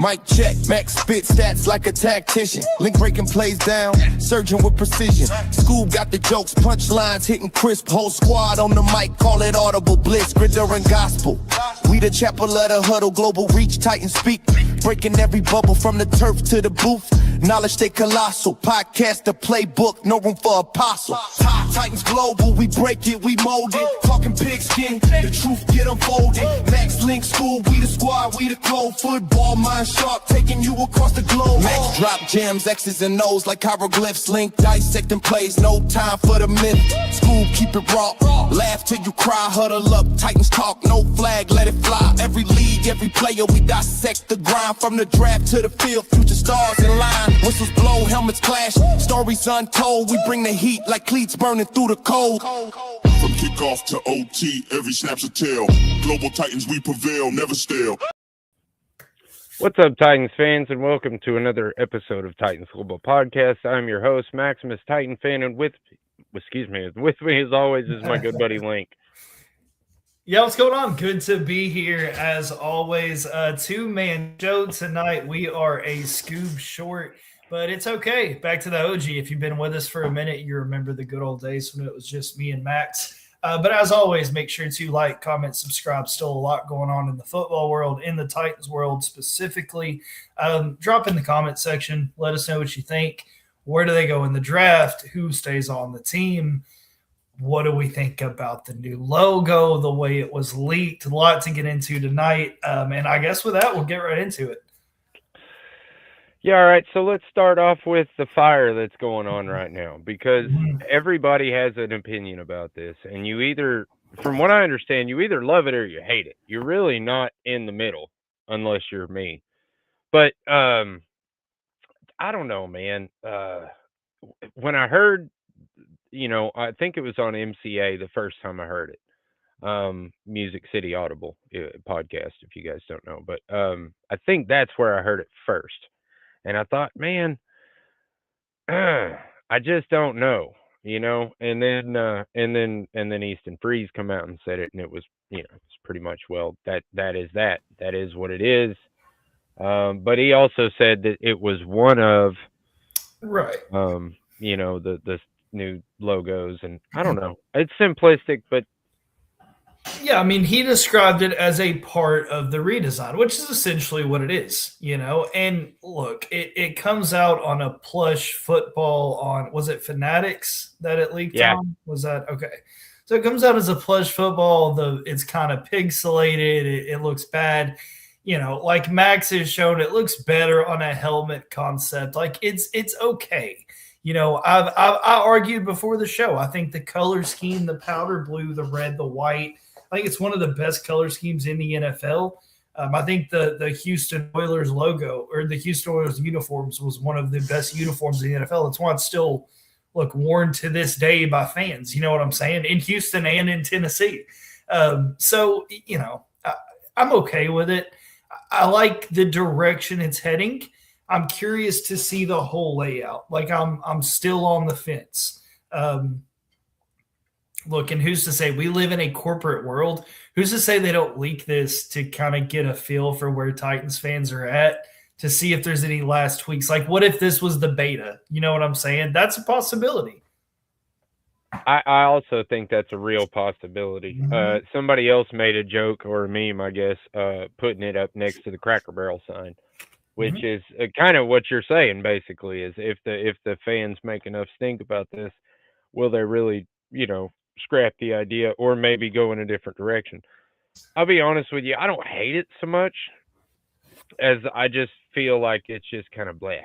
Mic check, max spit stats like a tactician. Link breaking plays down, surging with precision. Scoob got the jokes, punchlines hitting crisp. Whole squad on the mic, call it audible bliss. Gritter and gospel. We the chapel of the huddle, global reach, Titan speak. Breaking every bubble from the turf to the booth. Knowledge stay colossal. Podcast the playbook, no room for apostle. Titans global, we break it, we mold it. Talking pigskin, the truth get unfolded. Max Link School, we the squad, we the clone. Football mind sharp, taking you across the globe. Max drop gems, X's and O's like hieroglyphs. Link dissecting plays, no time for the myth. School keep it raw, laugh till you cry. Huddle up, Titans talk, no flag, let it fly. Every league, every player, we dissect the grind. From the draft to the field, future stars in line. Whistles blow, helmets clash, stories untold. We bring the heat like cleats burning through the cold. From kickoff to OT, every snap's a tale. Global Titans, we prevail, never stale. What's up, Titans fans, and welcome to another episode of Titans Global Podcast. I'm your host, Maximus Titan Fan, and with me as always is my good buddy Link. Yeah, what's going on? Good to be here as always. Two-man show tonight. We are a Scoob short, but it's okay. Back to the OG. If you've been with us for a minute, you remember the good old days when it was just me and Max. But as always, make sure to like, comment, subscribe. Still a lot going on in the football world, in the Titans world specifically. Drop in the comment section. Let us know what you think. Where do they go in the draft? Who stays on the team? What do we think about the new logo, the way it was leaked? A lot to get into tonight. And I guess with that, we'll get right into it. Yeah, all right. So let's start off with the fire that's going on right now, because everybody has an opinion about this. And you either, from what I understand, you either love it or you hate it. You're really not in the middle unless you're me. But I don't know, man. When I heard, I think it was on MCA the first time I heard it. Music City Audible podcast, if you guys don't know. But I think that's where I heard it first. And I thought, man, I just don't know, And then Easton Freeze come out and said it, and it was, it's pretty much, well, that is that. That is what it is. But he also said that it was one of, right. The new logos, and I don't know. It's simplistic, but yeah, I mean, he described it as a part of the redesign, which is essentially what it is, And look, it comes out on a plush football on, was it Fanatics that it leaked on? Was that okay? So it comes out as a plush football. It's kind of pixelated. It looks bad. Like Max has shown, it looks better on a helmet concept. Like it's okay. I argued before the show. I think the color scheme, the powder blue, the red, the white, I think it's one of the best color schemes in the NFL. I think the Houston Oilers logo or the Houston Oilers uniforms was one of the best uniforms in the NFL. It's why it's still worn to this day by fans. You know what I'm saying? In Houston and in Tennessee. So I'm okay with it. I like the direction it's heading. I'm curious to see the whole layout. I'm still on the fence. Look, and who's to say we live in a corporate world? Who's to say they don't leak this to kind of get a feel for where Titans fans are at, to see if there's any last tweaks? Like, what if this was the beta? You know what I'm saying? That's a possibility. I also think that's a real possibility. Mm-hmm. Somebody else made a joke or a meme, I guess, putting it up next to the Cracker Barrel sign, which is kind of what you're saying, basically, is if the fans make enough stink about this, will they really, scrap the idea or maybe go in a different direction? I'll be honest with you, I don't hate it so much as I just feel like it's just kind of blah.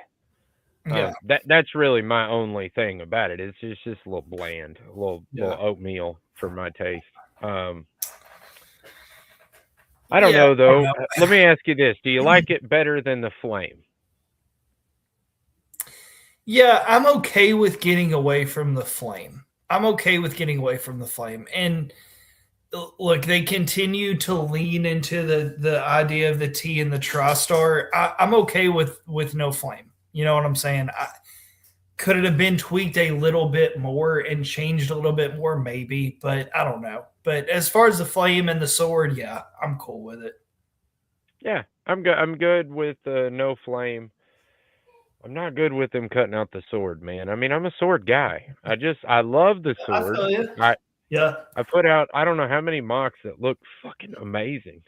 Yeah. That's really my only thing about it. It's just a little bland, a little oatmeal for my taste. I don't know, though. Let me ask you this. Do you like it better than the Flame? Yeah, I'm okay with getting away from the Flame. And look, they continue to lean into the idea of the T and the TriStar. I'm okay with no Flame. You know what I'm saying? Could it have been tweaked a little bit more and changed a little bit more? Maybe, but I don't know. But as far as the Flame and the sword, yeah, I'm cool with it. Yeah, I'm good. I'm good with no flame. I'm not good with them cutting out the sword, man. I mean, I'm a sword guy. I love the I sword. feel you. I Yeah, I put out I don't know how many mocks that look fucking amazing.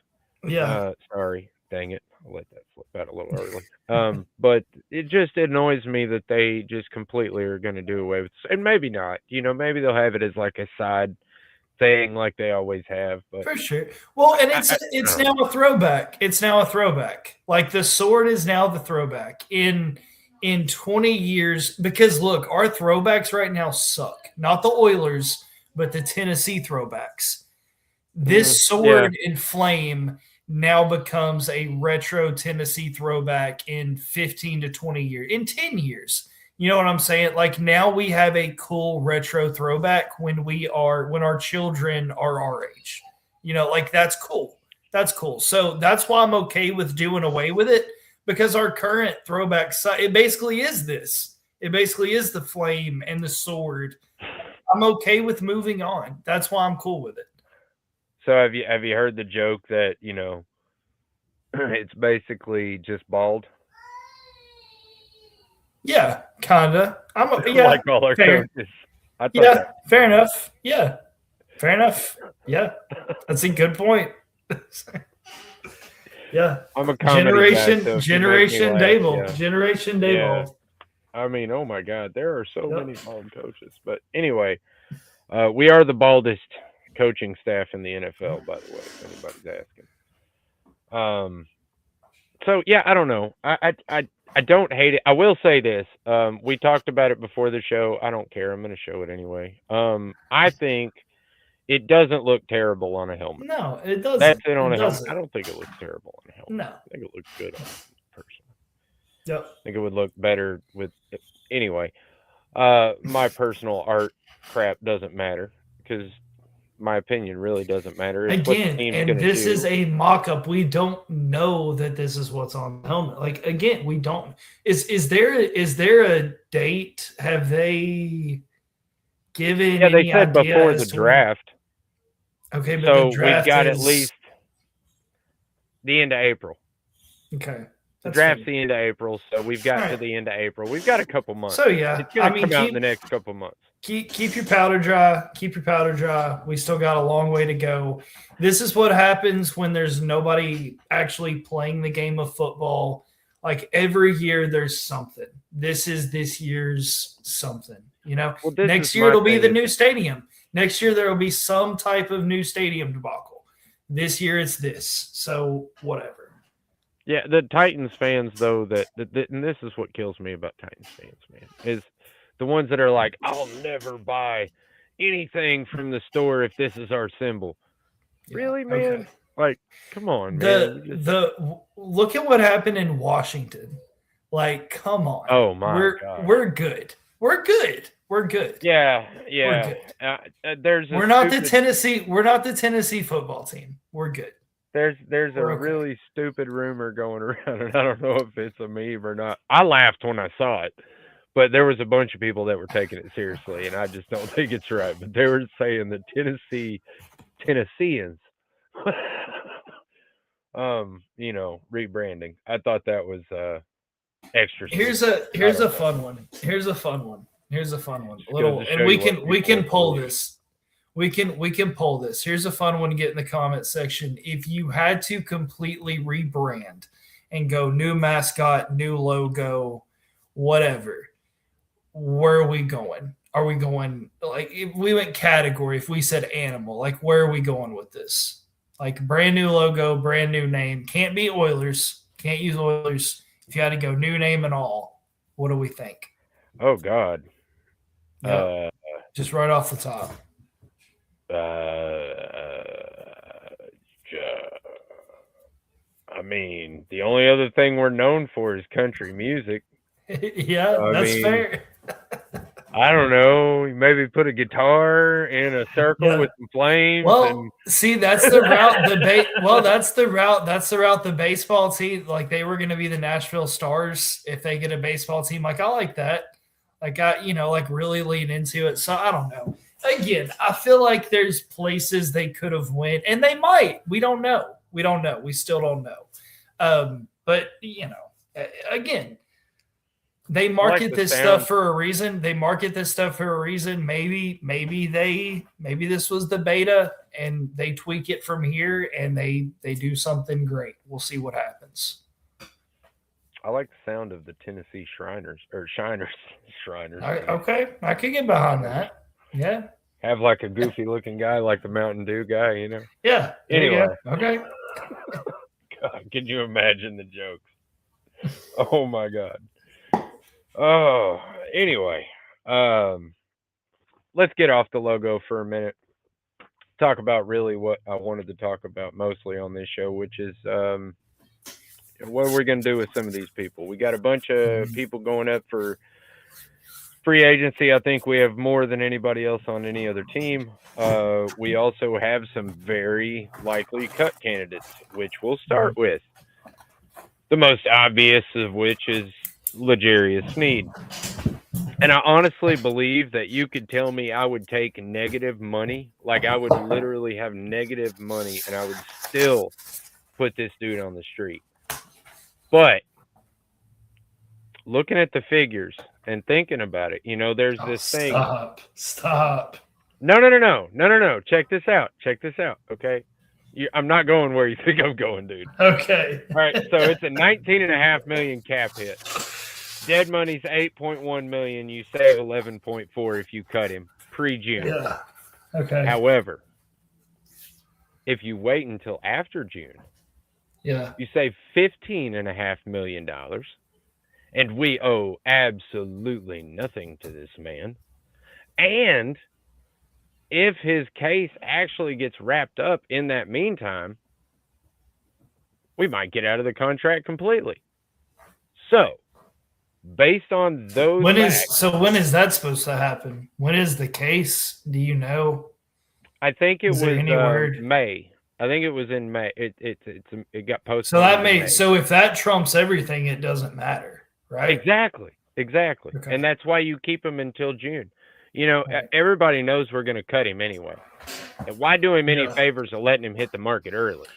yeah. Sorry, dang it. I'll let that slip out a little early. But it just annoys me that they just completely are going to do away with, and maybe not. Maybe they'll have it as like a side thing, like they always have. But For sure. Well, and I it's don't now know. a throwback. It's now a throwback. Like the sword is now the throwback in 20 years. Because look, our throwbacks right now suck. Not the Oilers, but the Tennessee throwbacks. This Yeah, sword in flame now becomes a retro Tennessee throwback in 15 to 20 years, in 10 years. You know what I'm saying? Like now we have a cool retro throwback when our children are our age. Like that's cool. That's cool. So that's why I'm okay with doing away with it because our current throwback it basically is this. It basically is the flame and the sword. I'm okay with moving on. That's why I'm cool with it. so have you heard the joke that it's basically just bald, Yeah, kinda. Yeah, like all our fair. coaches? I thought Yeah, that. fair enough. Yeah, fair enough. Yeah, that's a good point. Yeah, I'm a comedy guy, Generation so if you make me Generation laugh, Dayball, yeah, Generation yeah. Dayball. I mean, oh my God, there are so Yep. many bald coaches. But anyway, we are the baldest coaching staff in the NFL, by the way, if anybody's asking. Um, so yeah, I don't know. I don't hate it. I will say this. We talked about it before the show. I don't care. I'm going to show it anyway. I think it doesn't look terrible on a helmet. No, it That's doesn't. it on It a helmet. I doesn't. don't think it looks terrible on a helmet. No. I think it looks good on it, personally. Yep. I think it would look better with anyway. My personal art crap doesn't matter because my opinion really doesn't matter. It's what the Again, team's and going to this is do. a mock-up. We don't know that this is what's on the helmet. Like again, we don't. Is there a date? Have they given Yeah, they any said idea before the as to when? draft. Okay, but the So we've draft got at is least the end of April. okay. The That's draft's fair. the end of April, so we've got All to right. the end of April. We've got a couple months. So yeah, It's I going to mean, come out in the next couple months. keep your powder dry. Keep your powder dry. We still got a long way to go. This is what happens when there's nobody actually playing the game of football. Like every year, there's something. This is this year's something. Well, this Next is year my it'll be thing the is, new stadium. Next year there will be some type of new stadium debacle. This year it's this. So whatever. yeah, the Titans fans though and this is what kills me about Titans fans, man, is the ones that are like, I'll never buy anything from the store if this is our symbol. Yeah, Really, man? okay. Like, come on, man. Look at what happened in Washington. Like, come on. Oh my God. We're good. We're good. We're good. Yeah, We're yeah. good. There's a We're not the stupid, Tennessee. We're not the Tennessee football team. We're good. there's a We're okay. really stupid rumor going around, and I don't know if it's a meme or not. I laughed when I saw it, but there was a bunch of people that were taking it seriously, and I just don't think it's right. But they were saying that Tennesseans, rebranding. I thought that was extra. Here's a fun one. Here's a fun one. Just Little, goes to and show we you what can people pull believe. this. We can pull this. Here's a fun one to get in the comment section. If you had to completely rebrand and go new mascot, new logo, whatever, where are we going? Are we going like if we went category, if we said animal, like where are we going with this? Like brand new logo, brand new name. Can't be Oilers. Can't use Oilers. If you had to go new name and all, what do we think? Oh God. Yep. Just right off the top. I mean, the only other thing we're known for is country music. Yeah, that's fair. I don't know. Maybe put a guitar in a circle with some flames. Well, see, that's the route. That's the route. That's the route. The baseball team, like they were going to be the Nashville Stars if they get a baseball team. Like I like that. Like like really lean into it. So I don't know. Again, I feel like there's places they could have went, and they might. We don't know. We still don't know. But again, they market this stuff for a reason. Maybe this was the beta and they tweak it from here and they do something great. We'll see what happens. I like the sound of the Tennessee Shriners. Okay, I could get behind that. Yeah. Have like a goofy looking guy like the Mountain Dew guy, Yeah. Anyway. Okay. God, can you imagine the jokes? Oh my God. Oh, anyway. Let's get off the logo for a minute. Talk about really what I wanted to talk about mostly on this show, which is what are we going to do with some of these people? We got a bunch of people going up for free agency. I think we have more than anybody else on any other team. We also have some very likely cut candidates, which we'll start with. The most obvious of which is L'Jarius Sneed. And I honestly believe that you could tell me I would take negative money. Like I would literally have negative money and I would still put this dude on the street. But looking at the figures and thinking about it, there's this thing. Stop. No. Check this out. Okay. I'm not going where you think I'm going, dude. Okay. All right. So it's a $19.5 million cap hit. Dead money's $8.1 million. You save $11.4 if you cut him pre-June. Yeah. Okay. However, if you wait until after June, you save $15.5 million, and we owe absolutely nothing to this man. And if his case actually gets wrapped up in that meantime, we might get out of the contract completely. So, based on those when is that supposed to happen? When is the case? Do you know? I think it was May. I think it was in May. It got posted. So that so if that trumps everything, it doesn't matter, right? Exactly. Okay. And that's why you keep him until June. Everybody knows we're going to cut him anyway. And why do him any favors of letting him hit the market early?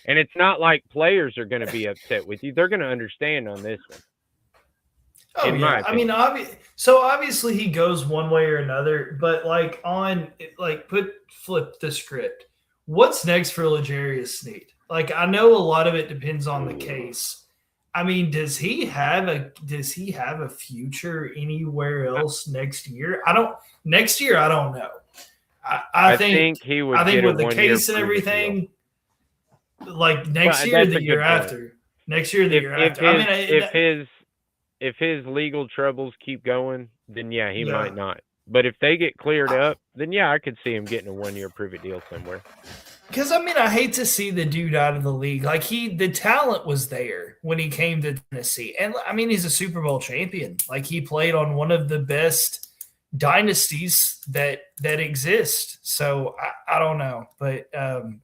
And it's not like players are going to be upset with you. They're going to understand on this one. Oh, yeah. I mean, obviously he goes one way or another, but flip the script. What's next for L'Jarius Sneed? I know a lot of it depends on the case. I mean, does he have a future anywhere else next year? I don't know. I think he would. I think with the case and everything, next year, the year after. Next year, the year after. If his legal troubles keep going, then he might not. But if they get cleared up, then I could see him getting a 1-year prove-it deal somewhere. Because I hate to see the dude out of the league. The talent was there when he came to Tennessee, and he's a Super Bowl champion. He played on one of the best dynasties that exist. So I don't know, but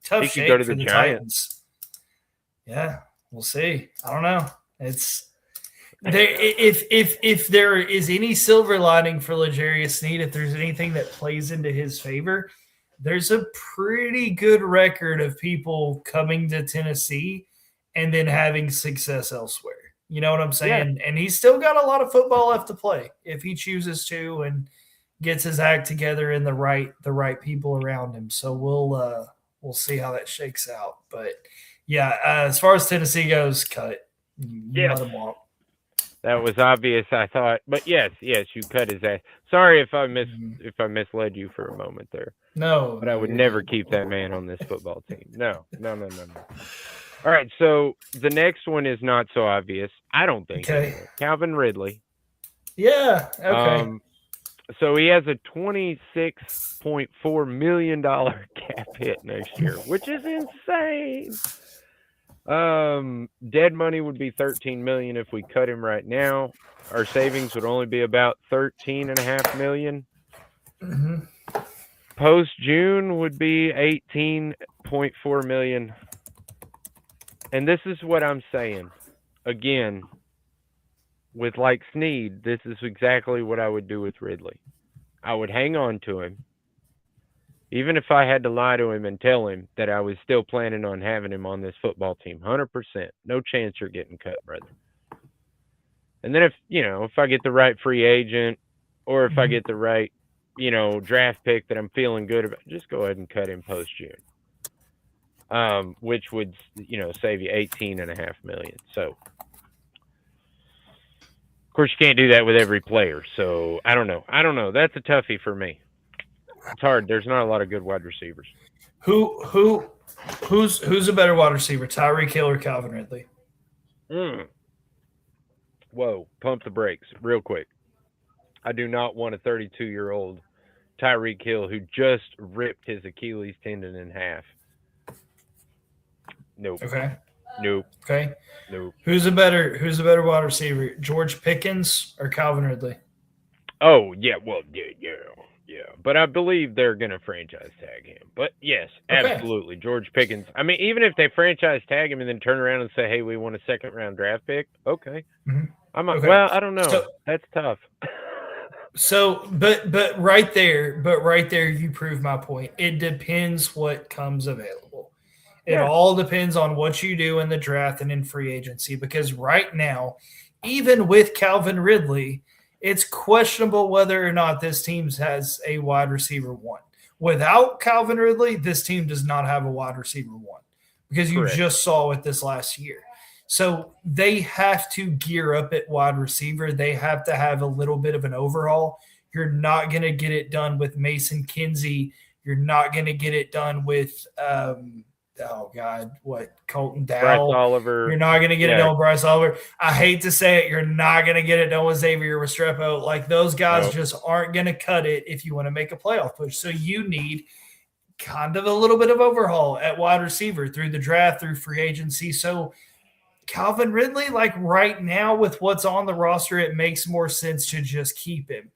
tough shape for the Titans. Yeah, we'll see. I don't know. It's. If there is any silver lining for L'Jarius Sneed, if there's anything that plays into his favor, there's a pretty good record of people coming to Tennessee and then having success elsewhere. You know what I'm saying? Yeah. And he's still got a lot of football left to play if he chooses to and gets his act together and the right people around him. So we'll see how that shakes out. But as far as Tennessee goes, cut. You let him walk. That was obvious, I thought. But yes, you cut his ass. Sorry if I misled you for a moment there. No. But I would never keep that man on this football team. No. All right, so the next one is not so obvious. I don't think. Okay. Calvin Ridley. Yeah, okay. So he has a $26.4 million cap hit next year, which is insane. Dead money would be $13 million if we cut him right now. Our savings would only be about $13.5 million. Mm-hmm. Post June would be $18.4 million. And this is what I'm saying. Again, with Sneed, this is exactly what I would do with Ridley. I would hang on to him. Even if I had to lie to him and tell him that I was still planning on having him on this football team, 100%, no chance you're getting cut, brother. And then if I get the right free agent or if I get the right, draft pick that I'm feeling good about, just go ahead and cut him post June. Which would, save you 18.5 million. So, of course, you can't do that with every player. So I don't know. That's a toughie for me. It's hard. There's not a lot of good wide receivers. Who's a better wide receiver, Tyreek Hill or Calvin Ridley? Whoa, pump the brakes real quick. I do not want a 32-year-old Tyreek Hill who just ripped his Achilles tendon in half. Nope. Okay. Nope. Okay. Nope. Who's a better wide receiver, George Pickens or Calvin Ridley? Oh yeah, well yeah. But I believe they're gonna franchise tag him. But yes, absolutely, George Pickens. I mean, even if they franchise tag him and then turn around and say, "Hey, we want a second-round draft pick," okay. Okay. Well, I don't know. That's tough. But right there, you prove my point. It depends what comes available. It all depends on what you do in the draft and in free agency. Because right now, even with Calvin Ridley, it's questionable whether or not this team has a wide receiver one. Without Calvin Ridley, this team does not have a wide receiver one because you just saw it this last year. So they have to gear up at wide receiver. They have to have a little bit of an overhaul. You're not going to get it done with Mason Kinsey. You're not going to get it done with Colton Dowell. Bryce Oliver. You're not going to get it done with Bryce Oliver. I hate to say it, you're not going to get it done with Xavier Restrepo. Like those guys just aren't going to cut it if you want to make a playoff push. So you need kind of a little bit of overhaul at wide receiver through the draft, through free agency. So Calvin Ridley, like right now with what's on the roster, it makes more sense to just keep him.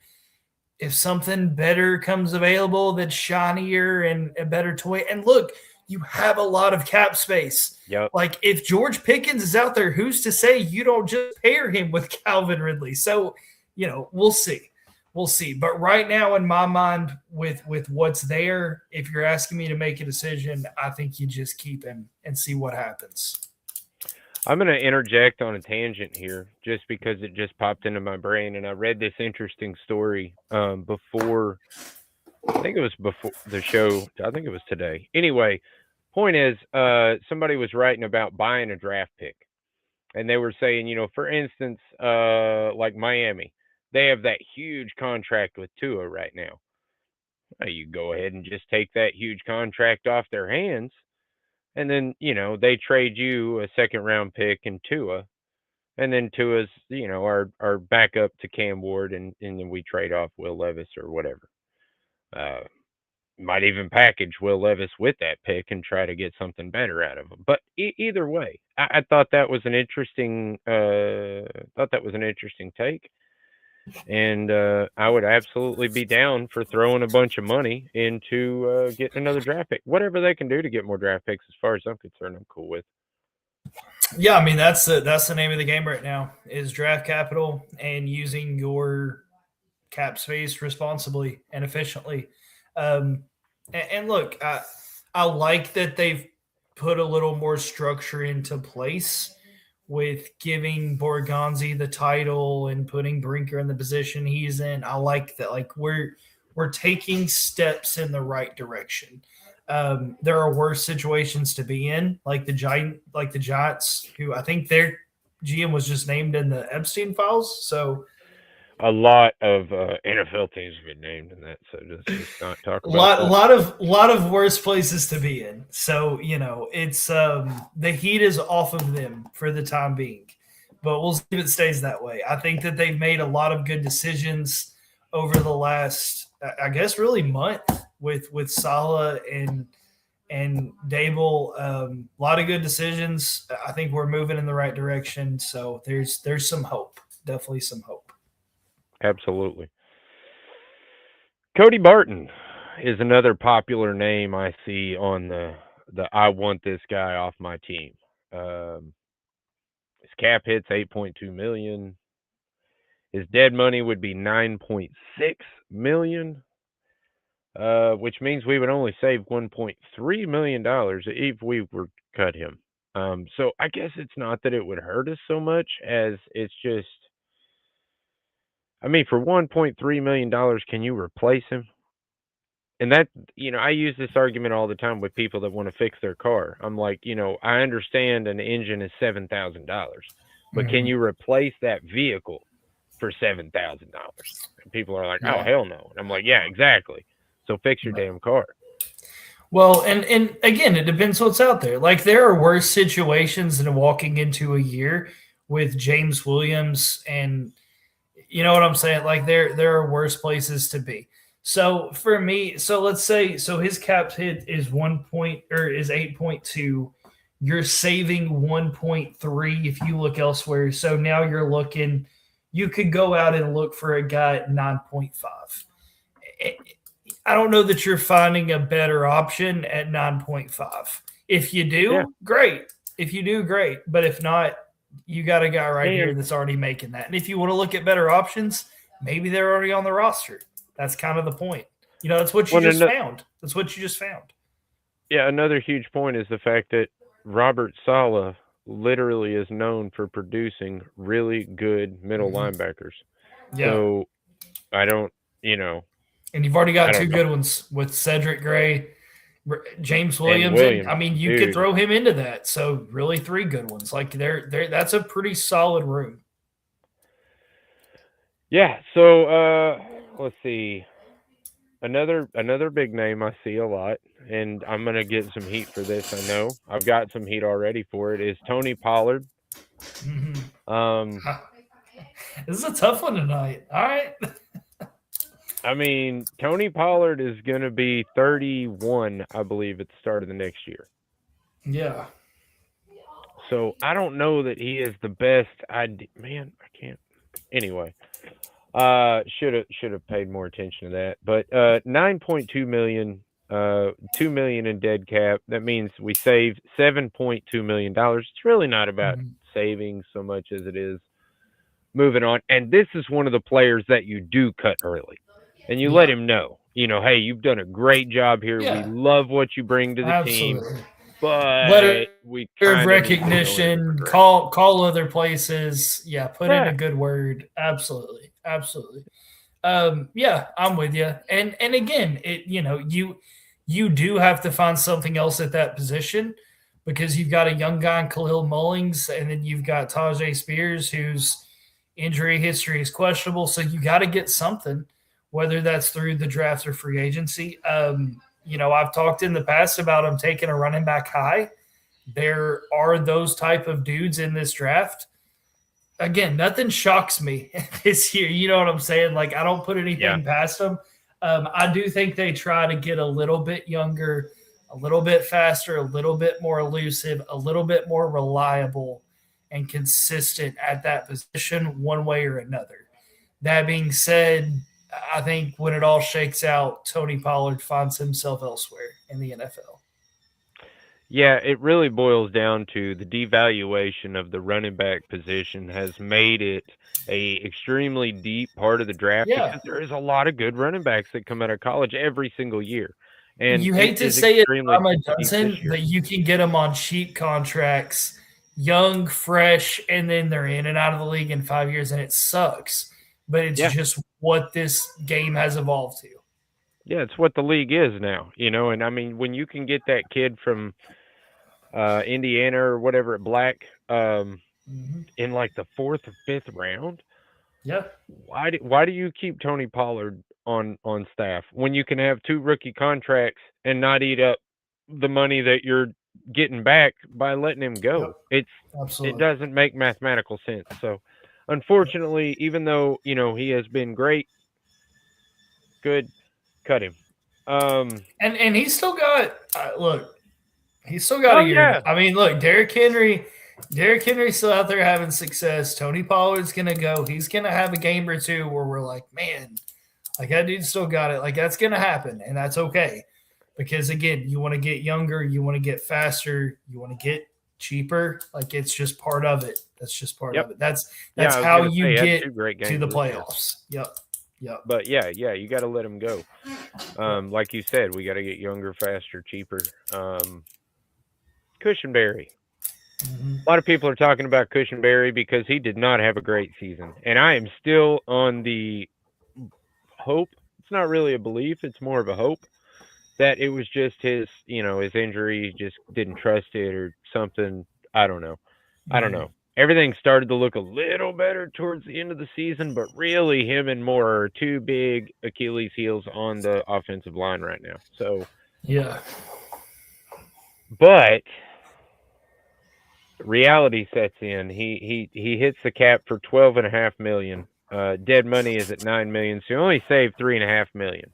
If something better comes available that's shinier and a better toy, and look, you have a lot of cap space. Yep. Like if George Pickens is out there, who's to say you don't just pair him with Calvin Ridley? So, we'll see. We'll see. But right now, in my mind, with what's there, if you're asking me to make a decision, I think you just keep him and see what happens. I'm going to interject on a tangent here just because it just popped into my brain. And I read this interesting story before the show. I think it was today. Anyway, point is somebody was writing about buying a draft pick. And they were saying, for instance, like Miami, they have that huge contract with Tua right now. You go ahead and just take that huge contract off their hands. And then, they trade you a second-round pick and Tua. And then Tua's, our backup to Cam Ward, and then we trade off Will Levis or whatever. Might even package Will Levis with that pick and try to get something better out of him. But either way, I thought that was an interesting take. And I would absolutely be down for throwing a bunch of money into getting another draft pick. Whatever they can do to get more draft picks, as far as I'm concerned, I'm cool with. Yeah, I mean that's the name of the game right now is draft capital and using your cap space responsibly and efficiently. And look, I like that they've put a little more structure into place with giving Borgonzi the title and putting Brinker in the position he's in. I like that. Like we're taking steps in the right direction. There are worse situations to be in, like the Giants, who I think their GM was just named in the Epstein files. So a lot of NFL teams have been named in that, so just not talk about that. A lot of worse places to be in. So it's the heat is off of them for the time being, but we'll see if it stays that way. I think that they've made a lot of good decisions over the last, I guess, really month with Saleh and Dable. A lot of good decisions. I think we're moving in the right direction. So there's some hope. Definitely some hope. Absolutely. Cody Barton is another popular name I see on the I want this guy off my team. His cap hit's $8.2 million. His dead money would be $9.6 million. which means we would only save $1.3 million if we were to cut him. So I guess it's not that it would hurt us so much as it's just, I mean, for $1.3 million, can you replace him? And that, I use this argument all the time with people that want to fix their car. I'm like, I understand an engine is $7,000, but can you replace that vehicle for $7,000? And people are like, oh, Yeah. hell no. And I'm like, yeah, exactly. So fix your damn car. Well, and again, it depends what's out there. Like there are worse situations than walking into a year with James Williams, and you know what I'm saying? Like there are worse places to be. So for me, so let's say his cap hit is 8.2. You're saving 1.3 if you look elsewhere. So now you could go out and look for a guy at 9.5. I don't know that you're finding a better option at 9.5. If you do, great. If you do, great. But if not, you got a guy right here that's already making that. And if you want to look at better options, maybe they're already on the roster. That's kind of the point. That's what you found. That's what you just found. Yeah, another huge point is the fact that Robert Saleh literally is known for producing really good middle linebackers. Yeah. So I don't, And you've already got two good ones with Cedric Gray, James Williams. I mean, you could throw him into that. So really 3 good ones. Like that's a pretty solid room. Yeah. So let's see. Another big name I see a lot, and I'm gonna get some heat for this. I know I've got some heat already for it. Is Tony Pollard? This is a tough one tonight. All right. I mean, Tony Pollard is gonna be 31, I believe, at the start of the next year. Yeah. So I don't know that he is the best. Man, I can't. Anyway. Should have paid more attention to that. But 9.2 million, 2 million in dead cap. That means we saved $7.2 million. It's really not about saving so much as it is moving on. And this is one of the players that you do cut early, and you let him know, hey, you've done a great job here. Yeah. We love what you bring to the team. But we kind of recognition, call other places. Yeah, put in a good word. Absolutely. Yeah, I'm with you. And again, you do have to find something else at that position because you've got a young guy in Khalil Mullings, and then you've got Tajay Spears, whose injury history is questionable. So you got to get something, whether that's through the draft or free agency. I've talked in the past about him taking a running back high. There are those type of dudes in this draft. Again, nothing shocks me this year. You know what I'm saying? Like, I don't put anything past them. I do think they try to get a little bit younger, a little bit faster, a little bit more elusive, a little bit more reliable and consistent at that position one way or another. That being said, I think when it all shakes out, Tony Pollard finds himself elsewhere in the NFL. Yeah, it really boils down to the devaluation of the running back position has made it a extremely deep part of the draft because there is a lot of good running backs that come out of college every single year. And you hate to say it, I'm a dozen, but you can get them on cheap contracts, young, fresh, and then they're in and out of the league in 5 years, and it sucks. But it's just what this game has evolved to. Yeah, it's what the league is now, and I mean, when you can get that kid from Indiana or whatever at Black in like the 4th or 5th round. Yeah. Why do you keep Tony Pollard on staff when you can have 2 rookie contracts and not eat up the money that you're getting back by letting him go? Yep. It doesn't make mathematical sense. So unfortunately, even though, he has been great, good, cut him. And he's still got he's still got a year. Yeah. I mean, look, Derrick Henry's still out there having success. Tony Pollard's going to go. He's going to have a game or two where we're like, man, like that dude still got it. Like that's going to happen, and that's okay. Because, again, you want to get younger. You want to get faster. You want to get cheaper. Like it's just part of it. That's just part of it. That's how you get to the playoffs. Yep. Yep. But yeah, you got to let him go. Like you said, we got to get younger, faster, cheaper. Cushionberry. Mhm. A lot of people are talking about Cushionberry because he did not have a great season, and I am still on the hope. It's not really a belief; it's more of a hope that it was just his injury, just didn't trust it or something. I don't know. I don't know. Everything started to look a little better towards the end of the season, but really him and Moore are two big Achilles heels on the offensive line right now. So, Yeah. but reality sets in. He hits the cap for 12.5 million. Dead money is at 9 million, so you only saved 3.5 million.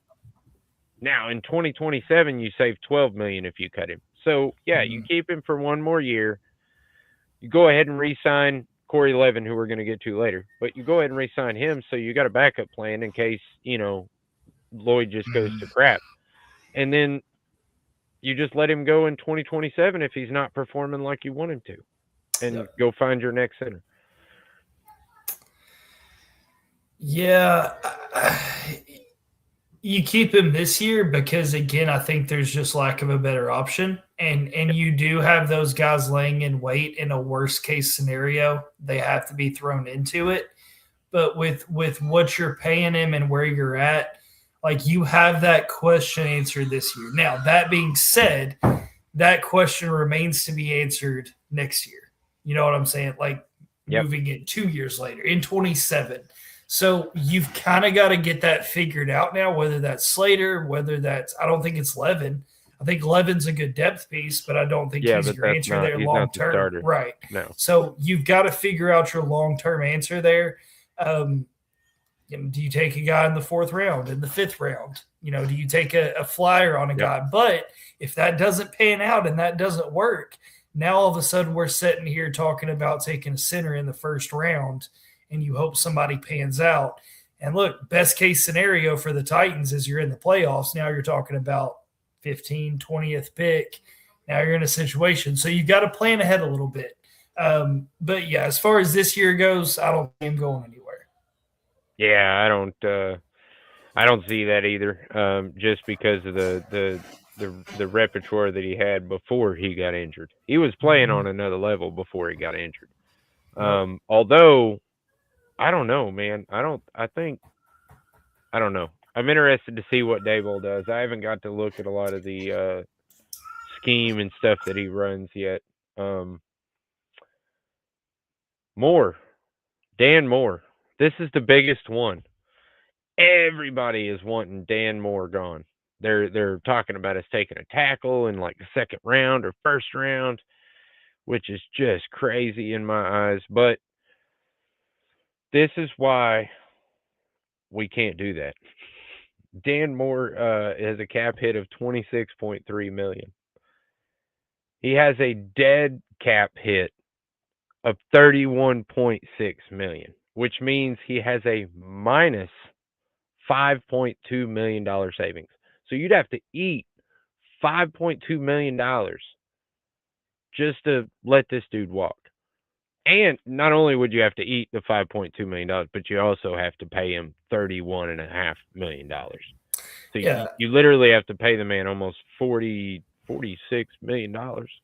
Now in 2027, you save 12 million if you cut him. So yeah, you keep him for one more year. You go ahead and re-sign Corey Levin, who we're going to get to later, but you go ahead and re-sign him, so you got a backup plan in case Lloyd just goes to crap, and then you just let him go in 2027 if he's not performing like you want him to, and go find your next center. Yeah. You keep him this year because, again, I think there's just lack of a better option. And you do have those guys laying in wait in a worst case scenario. They have to be thrown into it. But with what you're paying him and where you're at, like, you have that question answered this year. Now, that being said, that question remains to be answered next year. You know what I'm saying? Like, moving it 2 years later in 27. So you've kind of got to get that figured out now, whether that's Slater, whether that's – I don't think it's Levin. I think Levin's a good depth piece, but I don't think he's your answer there long term. Right. No. So you've got to figure out your long-term answer there. Do you take a guy in the 4th round, in the 5th round? Do you take a flyer on a guy? But if that doesn't pan out and that doesn't work, now all of a sudden we're sitting here talking about taking a center in the 1st round, and you hope somebody pans out. And look, best case scenario for the Titans is you're in the playoffs. Now you're talking about 15th, 20th pick. Now you're in a situation. So you've got to plan ahead a little bit. But yeah, as far as this year goes, I don't see him going anywhere. Yeah, I don't see that either. Just because of the repertoire that he had before he got injured. He was playing on another level before he got injured. Although I don't know, man. I don't know. I'm interested to see what Daboll does. I haven't got to look at a lot of the scheme and stuff that he runs yet. Dan Moore. This is the biggest one. Everybody is wanting Dan Moore gone. They're talking about us taking a tackle in like the 2nd round or 1st round, which is just crazy in my eyes. But this is why we can't do that. Dan Moore has a cap hit of $26.3 million. He has a dead cap hit of $31.6 million, which means he has a minus $5.2 million savings. So you'd have to eat $5.2 million just to let this dude walk. And not only would you have to eat the $5.2 million, but you also have to pay him $31.5 million. So you literally have to pay the man almost $46 million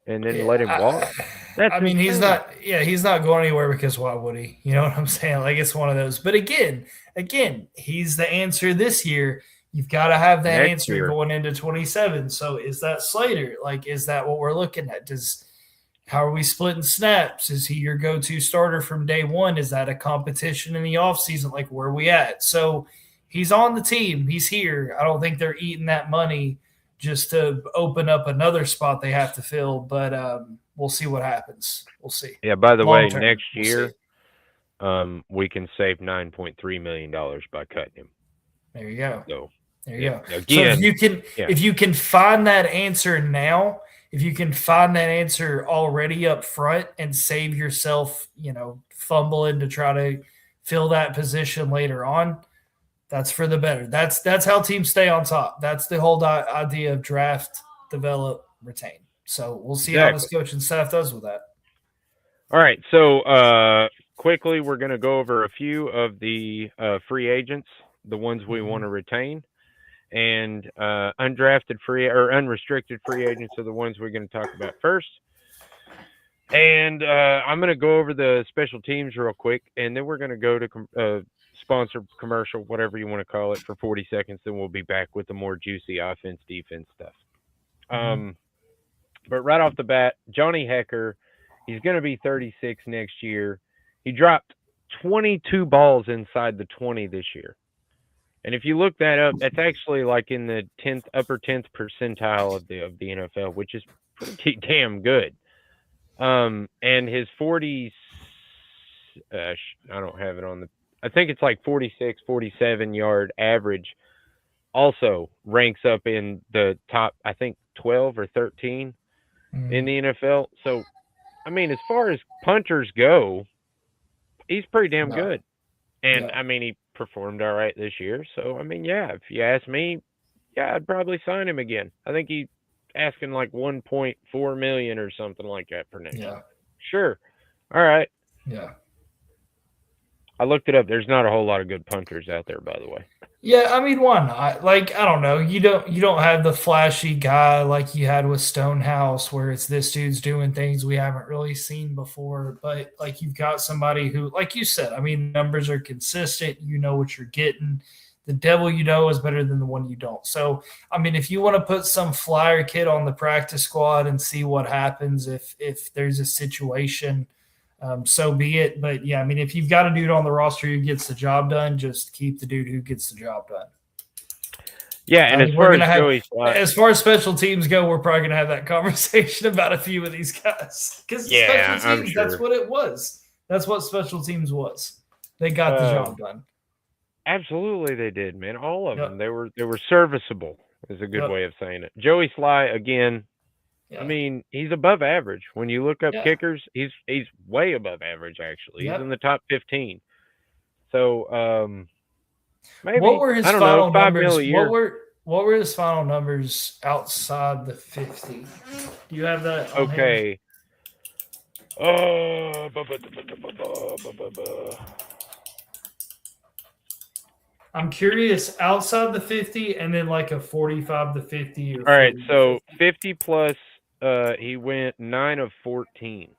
and then let him walk. He's not going anywhere because why would he? You know what I'm saying? Like, it's one of those. But again, he's the answer this year. You've got to have that answer going into 27. So is that Slater? Like, is that what we're looking at? How are we splitting snaps? Is he your go-to starter from day one? Is that a competition in the offseason? Like, where are we at? So he's on the team. He's here. I don't think they're eating that money just to open up another spot they have to fill. But we'll see what happens. We'll see. Yeah, by the way, next year we can save $9.3 million by cutting him. There you go. So, there you go. Again, so if you can find that answer now, if you can find that answer already up front and save yourself, fumbling to try to fill that position later on, that's for the better. That's how teams stay on top. That's the whole idea of draft, develop, retain. So we'll see how this coaching staff does with that. All right. So quickly, we're going to go over a few of the free agents the ones we want to retain, and undrafted free or unrestricted free agents are the ones we're going to talk about first. And I'm going to go over the special teams real quick, and then we're going to go to sponsor commercial, whatever you want to call it, for 40 seconds. Then we'll be back with the more juicy offense, defense stuff. But right off the bat, Johnny Hecker, he's going to be 36 next year. He dropped 22 balls inside the 20 this year. And if you look that up, that's actually like in the upper 10th percentile of the NFL, which is pretty damn good. And his 40, I don't have it on I think it's like 46, 47 yard average also ranks up in the top, I think 12 or 13 in the NFL. So, I mean, as far as punters go, he's pretty damn good. And I mean, he performed all right this year. So, I mean, yeah, if you ask me, yeah, I'd probably sign him again. I think he's asking like 1.4 million or something like that for next year. Sure. All right. Yeah. I looked it up. There's not a whole lot of good punters out there, by the way. Yeah, I mean, why not? Like, I don't know. You don't have the flashy guy like you had with Stonehouse, where it's this dude's doing things we haven't really seen before. But like, you've got somebody who, like you said, I mean, numbers are consistent. You know what you're getting. The devil you know is better than the one you don't. So, I mean, if you want to put some flyer kid on the practice squad and see what happens if there's a situation, so be it. But, yeah, I mean, if you've got a dude on the roster who gets the job done, just keep the dude who gets the job done. Yeah, and as far as special teams go, we're probably going to have that conversation about a few of these guys. Because special teams, that's what it was. That's what special teams was. They got the job done. Absolutely, they did, man. All of them. They were serviceable, is a good way of saying it. Joey Sly, again, I mean, he's above average. When you look up kickers, he's way above average, actually. He's in the top 15. So, maybe, what were his final numbers? What were his final numbers outside the 50? Do you have that? Okay. I'm curious, outside the 50 and then like a 45 to 50. All right, so 50 plus, he went 9 of 14.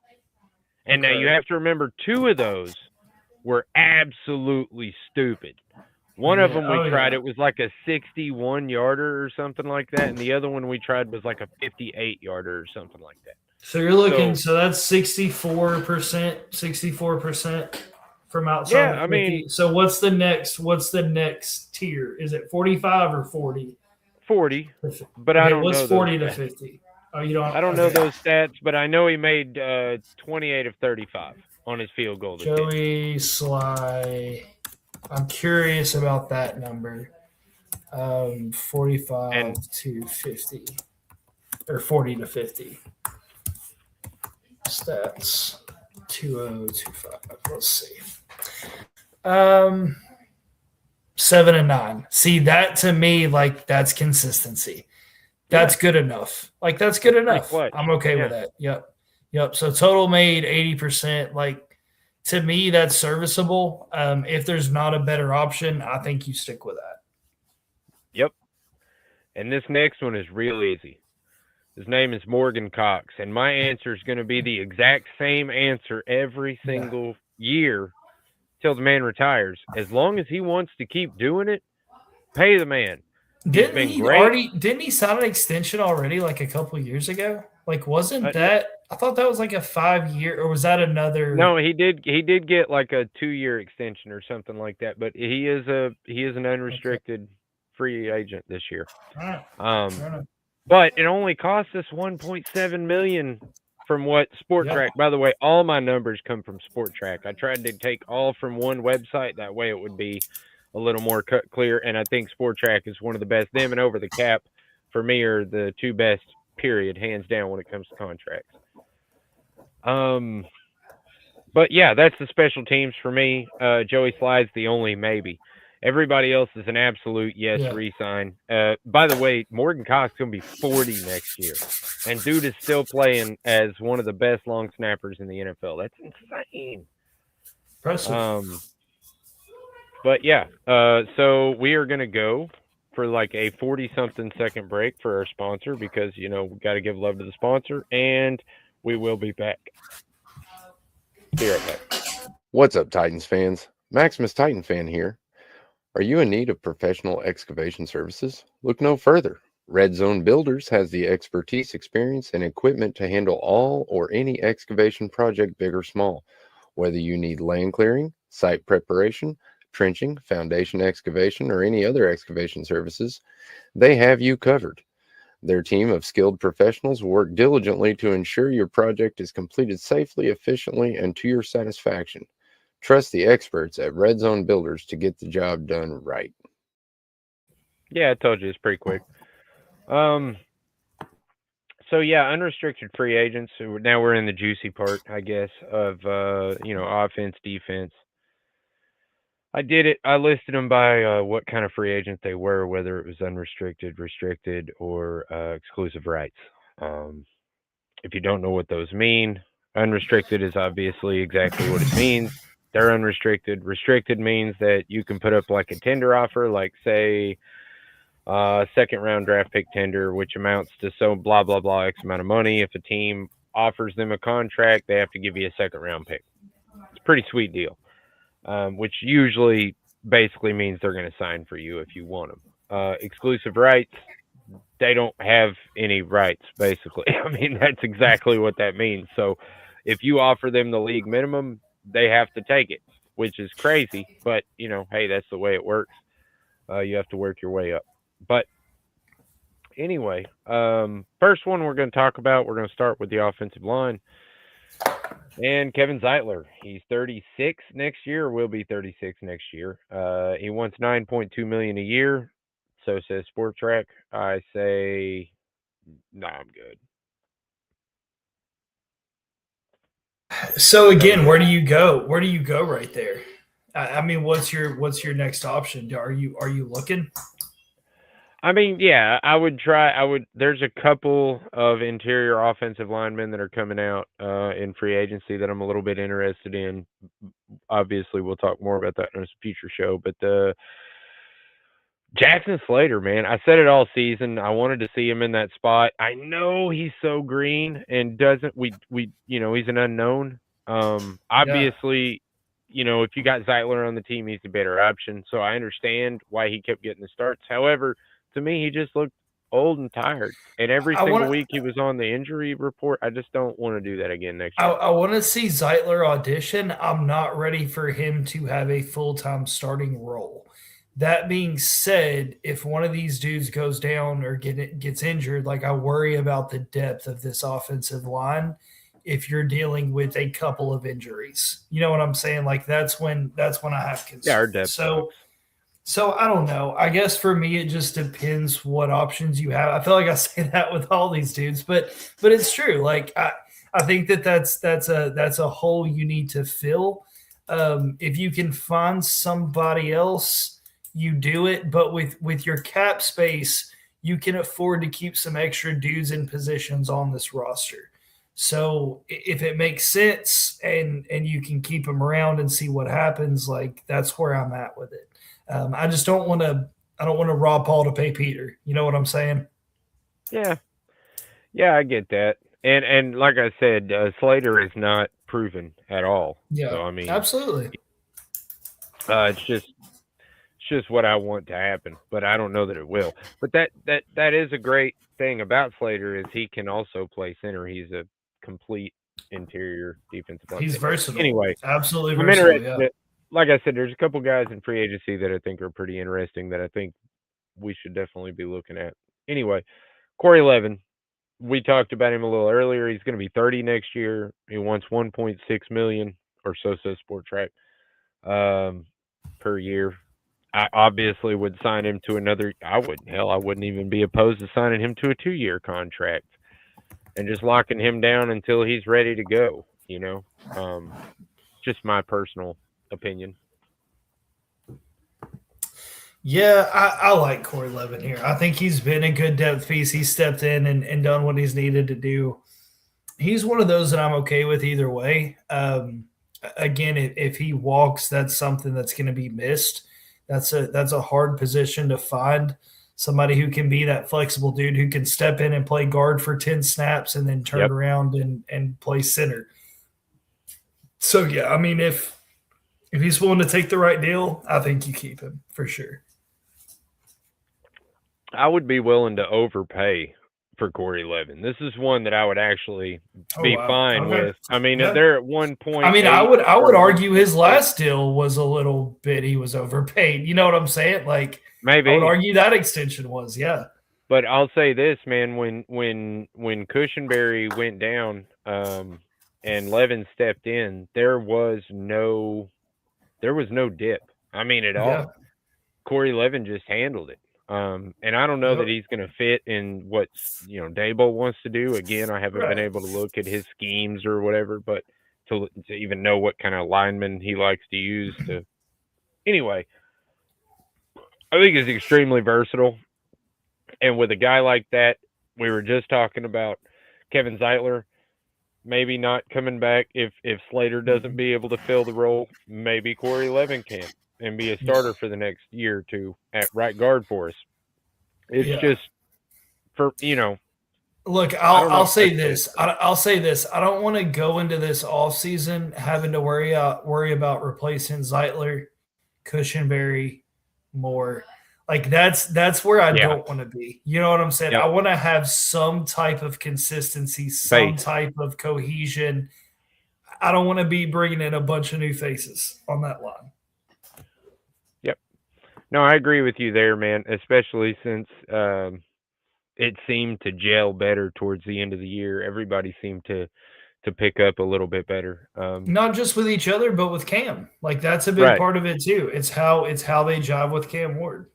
And now you have to remember 2 of those were absolutely stupid. One of them we tried, it was like a 61-yarder or something like that, and the other one we tried was like a 58-yarder or something like that. So you're looking, so that's 64% from outside. Yeah, I mean, so what's the next tier? Is it 45 or 40? 40. But I don't know. What's 40 to 50? Oh, you don't. I don't know those stats, but I know he made 28 of 35 on his field goal. Joey Sly. I'm curious about that number. 45 to 50 or 40 to 50. Stats 2025. Let's see. 7 and 9. See, that to me, like, that's consistency. That's good enough. Like, that's good enough. I'm okay with that. Yep. So total made 80%. Like, to me, that's serviceable. If there's not a better option, I think you stick with that. Yep. And this next one is real easy. His name is Morgan Cox, and my answer is going to be the exact same answer every single year till the man retires. As long as he wants to keep doing it, pay the man. Didn't he sign an extension already like a couple of years ago? Like, wasn't that – I thought that was like a 5-year – or was that another – No, he did get like a 2-year extension or something like that, but he is an unrestricted free agent this year. But it only cost us $1.7 million from what Sport Track. By the way, all my numbers come from Sport Track. I tried to take all from one website. That way it would be a little more clear. And I think Sport Track is one of the best. Them and Over the Cap, for me, are the 2 best, period, hands down, when it comes to contracts. But, yeah, that's the special teams for me. Joey Sly's the only maybe. Everybody else is an absolute re-sign. By the way, Morgan Cox is going to be 40 next year. And dude is still playing as one of the best long snappers in the NFL. That's insane. Impressive. But yeah, so we are going to go for like a 40-something second break for our sponsor because, we got to give love to the sponsor, and we will be back. Be right back. What's up, Titans fans? Maximus Titan fan here. Are you in need of professional excavation services? Look no further. Red Zone Builders has the expertise, experience, and equipment to handle all or any excavation project, big or small. Whether you need land clearing, site preparation, trenching, foundation excavation, or any other excavation services, they have you covered. Their team of skilled professionals will work diligently to ensure your project is completed safely, efficiently, and to your satisfaction. Trust the experts at Red Zone Builders to get the job done right. Yeah, I told you it's pretty quick. So yeah, unrestricted free agents. So now we're in the juicy part, I guess, of offense, defense. I did it. I listed them by what kind of free agent they were, whether it was unrestricted, restricted, or exclusive rights. If you don't know what those mean, unrestricted is obviously exactly what it means. They're unrestricted. Restricted means that you can put up like a tender offer, like say second round draft pick tender, which amounts to so blah, blah, blah, X amount of money. If a team offers them a contract, they have to give you a second round pick. It's a pretty sweet deal, which usually basically means they're going to sign for you if you want them. Exclusive rights, they don't have any rights, basically. I mean, that's exactly what that means. So if you offer them the league minimum, they have to take it, which is crazy. But, hey, that's the way it works. You have to work your way up. But anyway, first one we're going to talk about, we're going to start with the offensive line. And Kevin Zeitler, he's 36 next year, will be 36 next year. He wants $9.2 million a year. So says Sport Track. I say, no, I'm good. So again, where do you go? Where do you go right there? I mean, what's your next option? Are you looking? I mean, yeah, I would try. There's a couple of interior offensive linemen that are coming out in free agency that I'm a little bit interested in. Obviously, we'll talk more about that in a future show. But Jackson Slater, man, I said it all season. I wanted to see him in that spot. I know he's so green and he's an unknown. Obviously, if you got Zeitler on the team, he's a better option. So I understand why he kept getting the starts. However, to me, he just looked old and tired. And every single week he was on the injury report. I just don't want to do that again next year. I want to see Zeitler audition. I'm not ready for him to have a full-time starting role. That being said, if one of these dudes goes down or gets injured, I worry about the depth of this offensive line if you're dealing with a couple of injuries. You know what I'm saying? That's when I have concern. Yeah, our depth sucks. So I don't know. I guess for me, it just depends what options you have. I feel like I say that with all these dudes, but it's true. I think that's a hole you need to fill. If you can find somebody else, you do it. But with your cap space, you can afford to keep some extra dudes in positions on this roster. So if it makes sense and you can keep them around and see what happens, that's where I'm at with it. I just don't want to. I don't want to rob Paul to pay Peter. You know what I'm saying? Yeah, I get that. And like I said, Slater is not proven at all. Yeah, so, I mean, absolutely. It's just what I want to happen, but I don't know that it will. But that is a great thing about Slater is he can also play center. He's a complete interior defensive line. He's versatile. Anyway, absolutely versatile. Yeah. Like I said, there's a couple guys in free agency that I think are pretty interesting that I think we should definitely be looking at. Anyway, Corey Levin, we talked about him a little earlier. He's going to be 30 next year. He wants $1.6 million, or so says Sport Track, per year. I obviously would sign him to another. I wouldn't even be opposed to signing him to a 2-year contract and just locking him down until he's ready to go. Just my personal opinion. Yeah, I like Corey Levin here. I think he's been a good depth piece. He's stepped in and done what he's needed to do. He's one of those that I'm okay with either way. Again, if he walks, that's something that's going to be missed. That's a hard position to find. Somebody who can be that flexible dude who can step in and play guard for 10 snaps and then turn around and play center. So, yeah, I mean, if he's willing to take the right deal, I think you keep him for sure. I would be willing to overpay for Corey Levin. This is one that I would actually be fine with. I mean, they're at 1 point. I mean, I would argue his last deal was a little bit he was overpaid. You know what I'm saying? Like, maybe I would argue that extension was, yeah. But I'll say this, man, when Cushenberry went down and Levin stepped in, there was no dip. I mean, at all. Corey Levin just handled it. And I don't know that he's going to fit in what Dabo wants to do. Again, I haven't been able to look at his schemes or whatever, but to even know what kind of lineman he likes to use. Anyway, I think he's extremely versatile. And with a guy like that, we were just talking about Kevin Zeitler maybe not coming back if Slater doesn't be able to fill the role. Maybe Corey Levin can and be a starter for the next year or two at right guard for us. It's just for, Look, I'll say this. I'll say this. I don't want to go into this offseason having to worry about replacing Zeitler, Cushenberry, Moore. Like that's where I don't want to be. You know what I'm saying? I want to have some type of consistency, some type of cohesion. I don't want to be bringing in a bunch of new faces on that line. No, I agree with you there, man, especially since it seemed to gel better towards the end of the year. Everybody seemed to pick up a little bit better. Not just with each other, but with Cam. Like, that's a big part of it, too. It's how they jive with Cam Ward.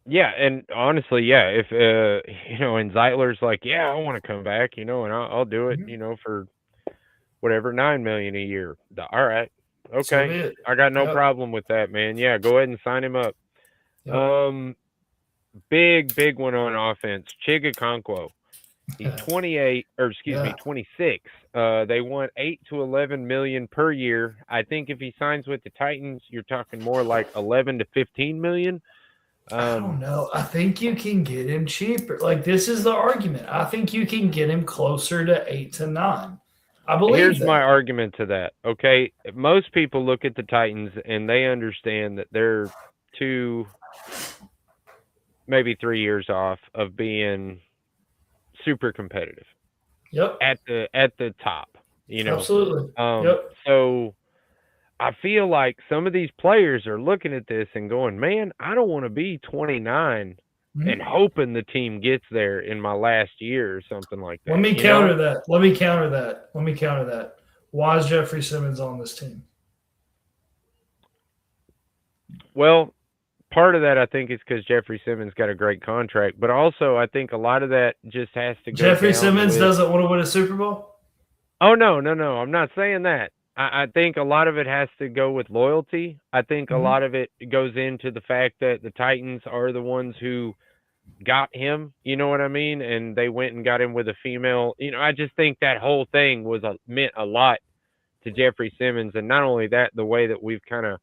Yeah, and honestly, if, and Zeitler's like, I want to come back, and I'll do it, for whatever, $9 million a year. All right. Okay, I got no problem with that, man. Yeah, go ahead and sign him up. Big one on offense. Chigakonkwo. He's 26. They want 8 to 11 million per year. I think if he signs with the Titans, you're talking more like 11 to 15 million. I don't know. I think you can get him cheaper. Like, this is the argument. I think you can get him closer to 8 to 9. I believe Here's my argument to that. Okay, most people look at the Titans and they understand that they're 2, maybe 3 years off of being super competitive. Yep. At the top, Absolutely. So I feel like some of these players are looking at this and going, "Man, I don't want to be 29 and hoping the team gets there in my last year or something like that." Let me counter that. Why is Jeffrey Simmons on this team? Well, part of that I think is because Jeffrey Simmons got a great contract, but also I think a lot of that just has to go. Jeffrey Simmons doesn't want to win a Super Bowl? Oh, no. I'm not saying that. I think a lot of it has to go with loyalty. I think a lot of it goes into the fact that the Titans are the ones who got him, you know what I mean? And they went and got him with a female. I just think that whole thing meant a lot to Jeffrey Simmons. And not only that, the way that we've kind of,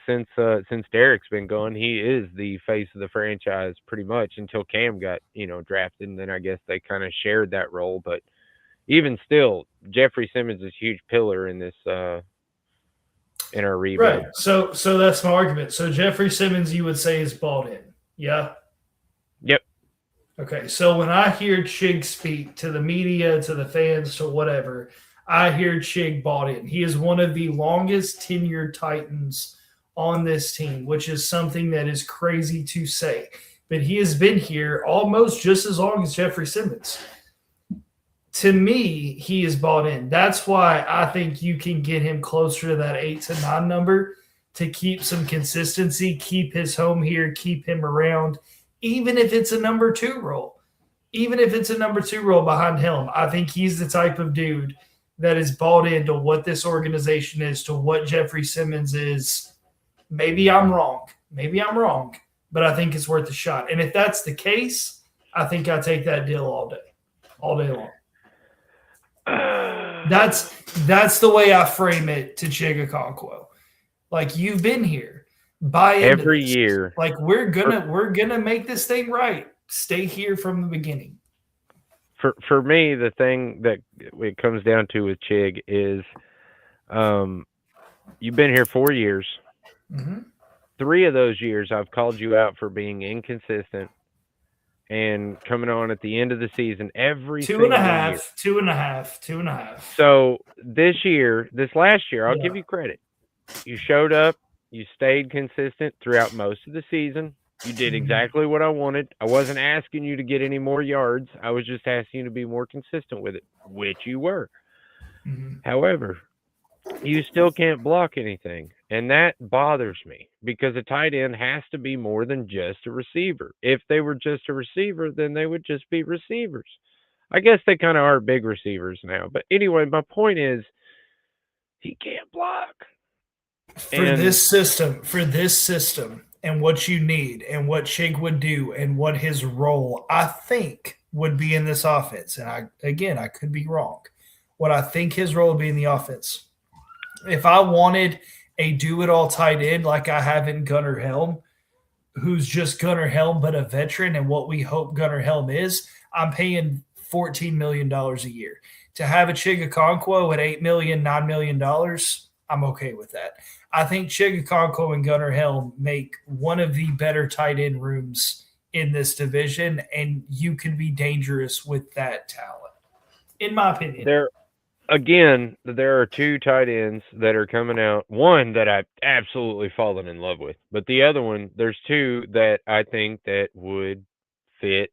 since Derek's been gone, he is the face of the franchise pretty much until Cam got, drafted. And then I guess they kind of shared that role. But even still, Jeffrey Simmons is a huge pillar in this, in our rebuild. Right. So that's my argument. So Jeffrey Simmons, you would say, is bought in. Yeah. Yep. Okay. So when I hear Chig speak to the media, to the fans, to whatever, I hear Chig bought in. He is one of the longest tenured Titans on this team, which is something that is crazy to say. But he has been here almost just as long as Jeffrey Simmons. To me, he is bought in. That's why I think you can get him closer to that 8 to 9 number to keep some consistency, keep his home here, keep him around, even if it's a number 2 role. Even if it's a number 2 role behind him, I think he's the type of dude that is bought into what this organization is, to what Jeffrey Simmons is. Maybe I'm wrong, but I think it's worth a shot. And if that's the case, I think I take that deal all day long. That's the way I frame it to Chigakonkwo. Like, you've been here. Buy into Every this. year. Like, we're gonna make this thing right. Stay here from the beginning. For me, the thing that it comes down to with Chig is, you've been here 4 years. Mm-hmm. 3 of those years, I've called you out for being inconsistent and coming on at the end of the season every Two single and a year. half, 2.5. So this last year, I'll give you credit. You showed up. You stayed consistent throughout most of the season. You did exactly what I wanted. I wasn't asking you to get any more yards. I was just asking you to be more consistent with it, which you were. Mm-hmm. However, you still can't block anything. And that bothers me because a tight end has to be more than just a receiver. If they were just a receiver, then they would just be receivers. I guess they kind of are big receivers now. But anyway, my point is he can't block. For this system, and what you need, and what Chig would do, and what his role, I think, would be in this offense. And I could be wrong. What I think his role would be in the offense. If I wanted a do-it-all tight end like I have in Gunnar Helm, who's just Gunnar Helm but a veteran, and what we hope Gunnar Helm is, I'm paying $14 million a year. To have a Chigakonkwo at $8 million, $9 million, I'm okay with that. I think Chigakonkwo and Gunnar Helm make one of the better tight end rooms in this division, and you can be dangerous with that talent, in my opinion. There are 2 tight ends that are coming out. One that I've absolutely fallen in love with, but the other one, there's 2 that I think that would fit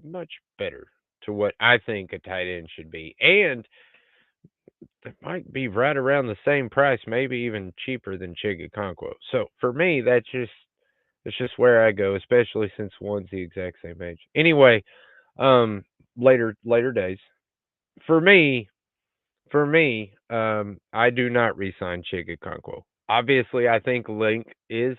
much better to what I think a tight end should be. And it might be right around the same price, maybe even cheaper than Chigakonkwo. So for me, that's just where I go, especially since one's the exact same age. Anyway, later days. For me, I do not re-sign Chigakonkwo. Obviously, I think Link is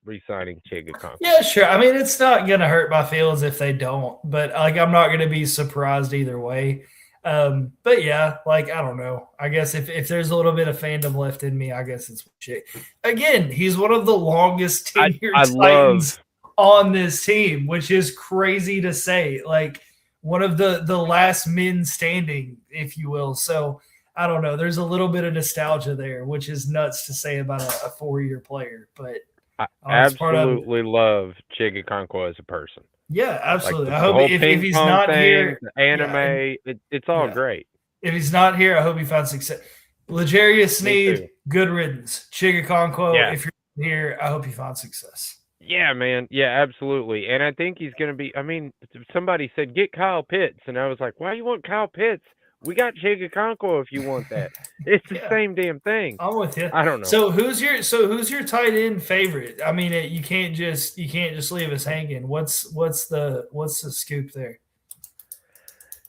re-signing Chigakonkwo. Yeah, sure. I mean, it's not going to hurt my feelings if they don't, but like, I'm not going to be surprised either way. But yeah, like, I don't know. I guess if there's a little bit of fandom left in me, I guess it's shit. Again, he's one of the longest tenured Titans on this team, which is crazy to say. Like, one of the last men standing, if you will. So I don't know. There's a little bit of nostalgia there, which is nuts to say about a 4-year player. But I absolutely love Chigakonkwo as a person. Yeah, absolutely. Like I hope if he's not here, the anime, it's all great. If he's not here, I hope he finds success. Legarius Sneed, good riddance. Chigakonkwo, if you're here, I hope you find success. Yeah, man. Yeah, absolutely. And I think he's going to be, I mean, somebody said, get Kyle Pitts. And I was like, why you want Kyle Pitts? We got Chigakonkwo if you want that. It's the same damn thing. I'm with you. I don't know. So who's your tight end favorite? I mean, you can't just leave us hanging. What's the scoop there?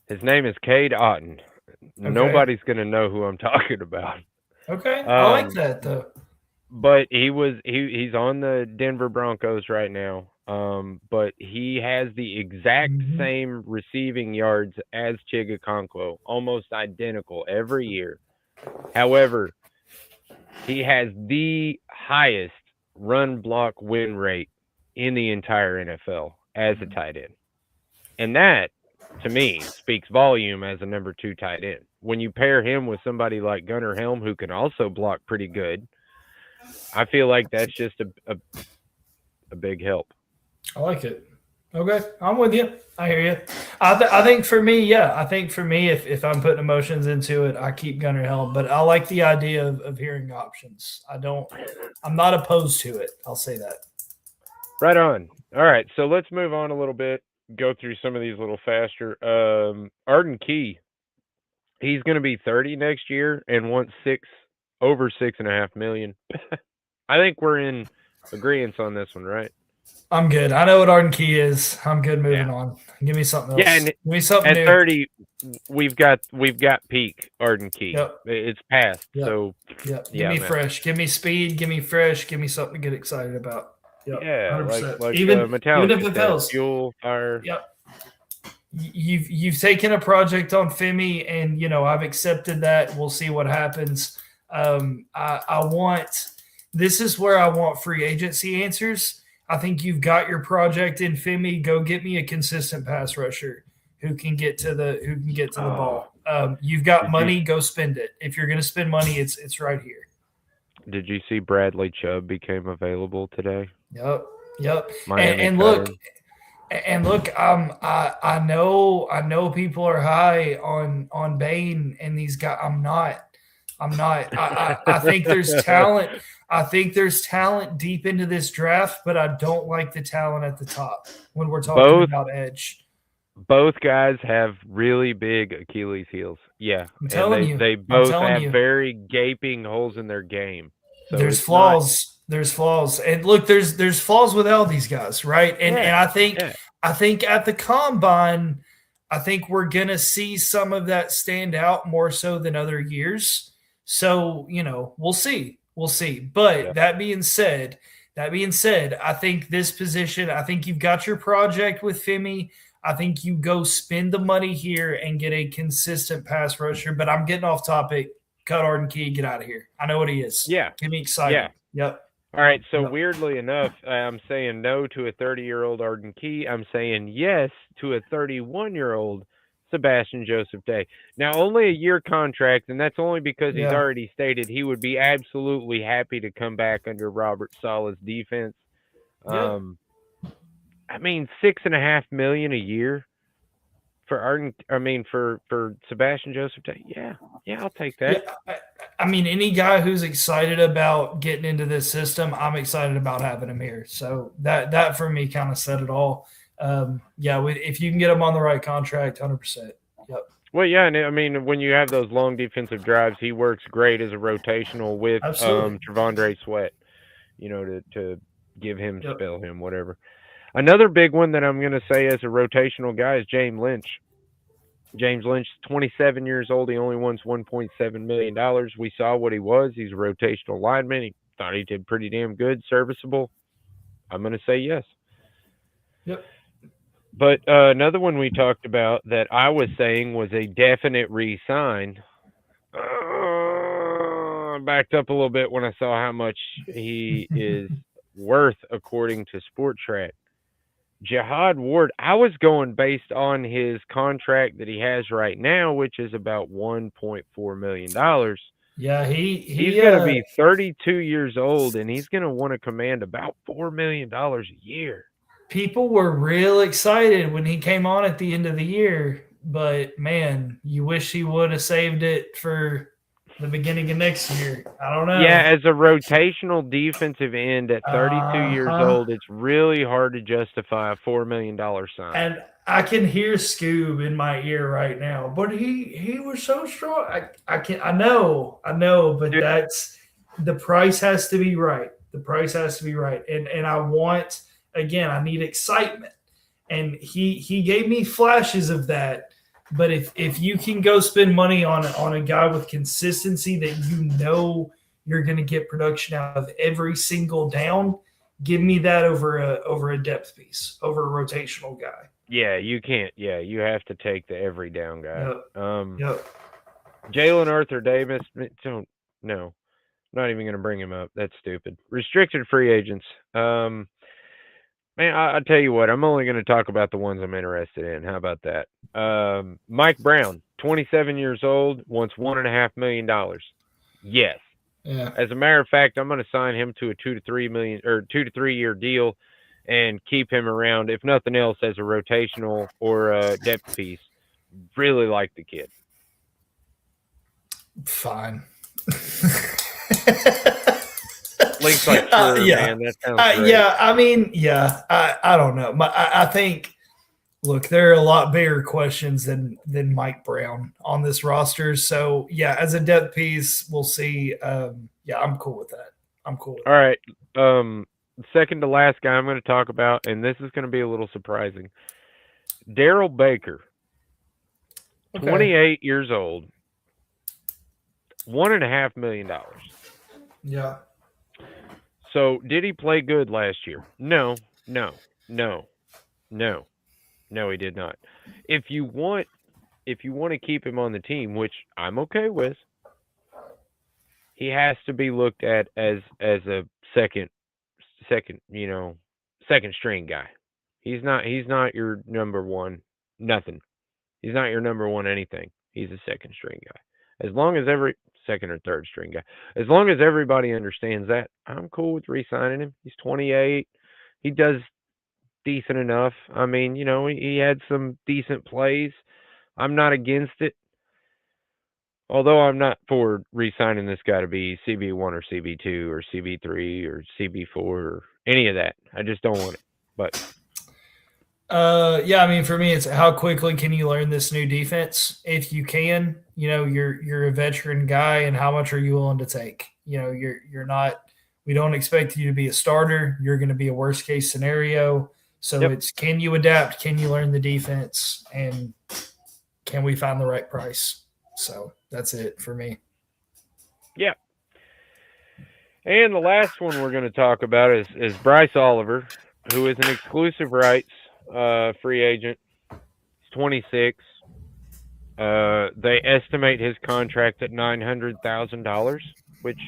His name is Cade Otton. Okay. Nobody's going to know who I'm talking about. Okay. I like that though. But he's on the Denver Broncos right now. But he has the exact same receiving yards as Chigakonkwo, almost identical every year. However, he has the highest run block win rate in the entire NFL as a tight end. And that, to me, speaks volume as a number 2 tight end. When you pair him with somebody like Gunnar Helm, who can also block pretty good, I feel like that's just a big help. I like it. Okay, I'm with you. I hear you. I think for me, if I'm putting emotions into it, I keep Gunnar Helm. But I like the idea of hearing options. I'm not opposed to it. I'll say that. Right on. All right, so let's move on a little bit. Go through some of these a little faster. Arden Key, he's going to be 30 next year and wants over $6.5 million. I think we're in agreement on this one, right? I'm good. I know what Arden Key is. I'm good moving on. Give me something else. Yeah, and give me something at new. 30, we've got peak Arden Key. Yep. It's past. Yep. So give me fresh. Give me speed. Give me fresh. Give me something to get excited about. Yep. Yeah, 100%. like even Metallica if it fails. Fuel, fire. Yep. You've taken a project on Femi, and I've accepted that. We'll see what happens. I want this is where I want free agency answers. I think you've got your project in Femi. Go get me a consistent pass rusher who can get to the ball. You've got money. Go spend it. If you're going to spend money, it's right here. Did you see Bradley Chubb became available today? Yep. Miami And look, I know people are high on Bain and these guys. I'm not. I think there's talent. I think there's talent deep into this draft, but I don't like the talent at the top when we're talking about edge. Both guys have really big Achilles heels. Yeah. I'm telling you. They both have very gaping holes in their game. So there's flaws. There's flaws. And look, there's flaws with all these guys, right? And I think at the combine, I think we're gonna see some of that stand out more so than other years. So, we'll see. But that being said, I think this position, I think you've got your project with Femi. I think you go spend the money here and get a consistent pass rusher. But I'm getting off topic. Cut Arden Key, get out of here. I know what he is. Yeah. Get me excited. Yeah. Yep. All right. So weirdly enough, I'm saying no to a 30-year-old Arden Key. I'm saying yes to a 31-year-old Sebastian Joseph Day. Now, only a year contract, and that's only because he's already stated he would be absolutely happy to come back under Robert Saleh's defense. Yep. I mean, $6.5 million a year for Arden. I mean, for Sebastian Joseph Day. Yeah, I'll take that. Yeah, I mean, any guy who's excited about getting into this system, I'm excited about having him here. So that for me kind of said it all. If you can get him on the right contract, 100%. Yep. Well, yeah, and I mean, when you have those long defensive drives, he works great as a rotational with Trevondre Sweat, to give him, spell him, whatever. Another big one that I'm going to say as a rotational guy is James Lynch. James Lynch, 27 years old. He only wants $1.7 million. We saw what he was. He's a rotational lineman. He thought he did pretty damn good, serviceable. I'm going to say yes. Yep. But another one we talked about that I was saying was a definite re-sign. I backed up a little bit when I saw how much he is worth according to Sport Track. Jihad Ward, I was going based on his contract that he has right now, which is about $1.4 million. Yeah, he's going to be 32 years old, and he's going to want to command about $4 million a year. People were real excited when he came on at the end of the year, but man, you wish he would have saved it for the beginning of next year. I don't know. Yeah, as a rotational defensive end at 32 years old, it's really hard to justify a $4 million sign. And I can hear Scoob in my ear right now, but he was so strong. I know, but that's the price has to be right. The price has to be right, and I want. Again, I need excitement. And he gave me flashes of that. But if you can go spend money on a guy with consistency that you're going to get production out of every single down, give me that over a depth piece, over a rotational guy. Yeah, you can't. Yeah, you have to take the every down guy. Yep. Jalen Arthur Davis, not even going to bring him up. That's stupid. Restricted free agents. Man, I'll tell you what, I'm only going to talk about the ones I'm interested in. How about that? Mike Brown, 27 years old, wants $1.5 million. Yes. Yeah. As a matter of fact, I'm going to sign him to a 2 to 3 year deal and keep him around, if nothing else, as a rotational or a depth piece. Really like the kid. Fine. Link's like, sure, man, that sounds great. Yeah, I mean, I don't know. I think, look, there are a lot bigger questions than Mike Brown on this roster. So, yeah, as a depth piece, we'll see. I'm cool with that. All right. Second to last guy I'm going to talk about, and this is going to be a little surprising. Daryl Baker, 28 years old, $1.5 million. Yeah. So, did he play good last year? No, he did not. If you want to keep him on the team, which I'm okay with, he has to be looked at as a second second string guy. He's not your number one nothing. He's not your number one anything. He's a second string guy. As long as every second or third string guy. As long as everybody understands that, I'm cool with re-signing him. He's 28. He does decent enough. I mean, he had some decent plays. I'm not against it. Although I'm not for re-signing this guy to be CB1 or CB2 or CB3 or CB4 or any of that. I just don't want it. But yeah, I mean, for me, it's how quickly can you learn this new defense? If you can, you're a veteran guy, and how much are you willing to take? You're not. We don't expect you to be a starter. You're going to be a worst case scenario. So Yep. It's, can you adapt? Can you learn the defense? And can we find the right price? So that's it for me. yeah. And the last one we're going to talk about is Bryce Oliver, who is an exclusive rights free agent. He's 26. They estimate his contract at $900,000, which,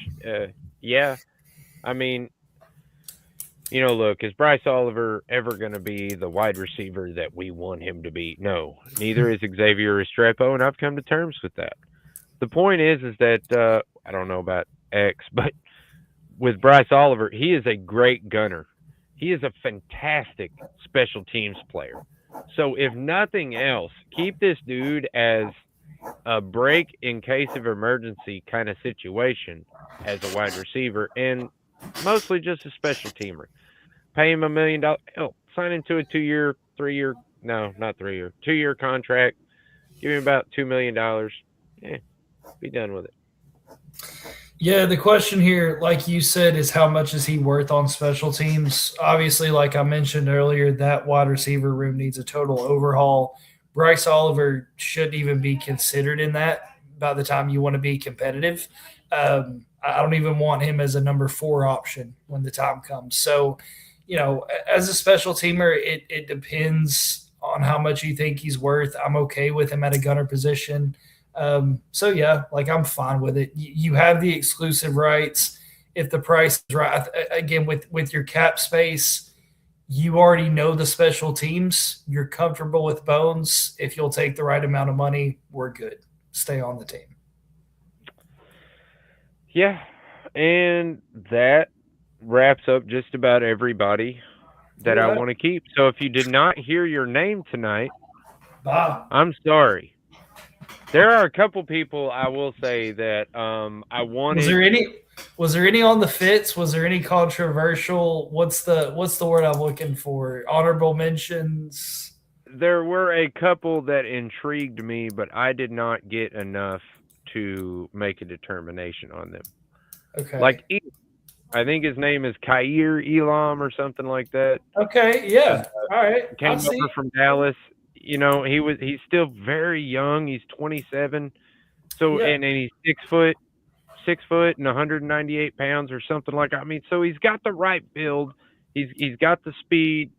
yeah, I mean, look, is Bryce Oliver ever going to be the wide receiver that we want him to be? No, neither is Xavier Restrepo, and I've come to terms with that. The point is that I don't know about X, but with Bryce Oliver, he is a great gunner. He is a fantastic special teams player. So if nothing else, keep this dude as a break in case of emergency kind of situation as a wide receiver, and mostly just a special teamer. Pay him $1 million. Hell, sign him to a 2-year, 3-year, no, not 3-year, 2-year contract. Give him about $2 million. Yeah, be done with it. Yeah, the question here, like you said, is how much is he worth on special teams? Obviously, like I mentioned earlier, that wide receiver room needs a total overhaul. Bryce Oliver shouldn't even be considered in that by the time you want to be competitive. I don't even want him as a number 4 option when the time comes. So, as a special teamer, it depends on how much you think he's worth. I'm okay with him at a gunner position. So yeah, like I'm fine with it. You have the exclusive rights. If the price is right, again, with your cap space, you already know the special teams. You're comfortable with Bones. If you'll take the right amount of money, we're good. Stay on the team. Yeah, and that wraps up just about everybody that I want to keep. So if you did not hear your name tonight, Bye. I'm sorry. There are a couple people I will say that I wanted. Was there any on the fits? Was there any controversial? What's the word I'm looking for? Honorable mentions. There were a couple that intrigued me, but I did not get enough to make a determination on them. Okay. Like, I think his name is Khair Elam or something like that. Okay. Yeah. All right. Came over from Dallas. He's still very young. He's 27. So, yeah. And he's 6 foot and 198 pounds or something like that. I mean, so he's got the right build. He's got the speed.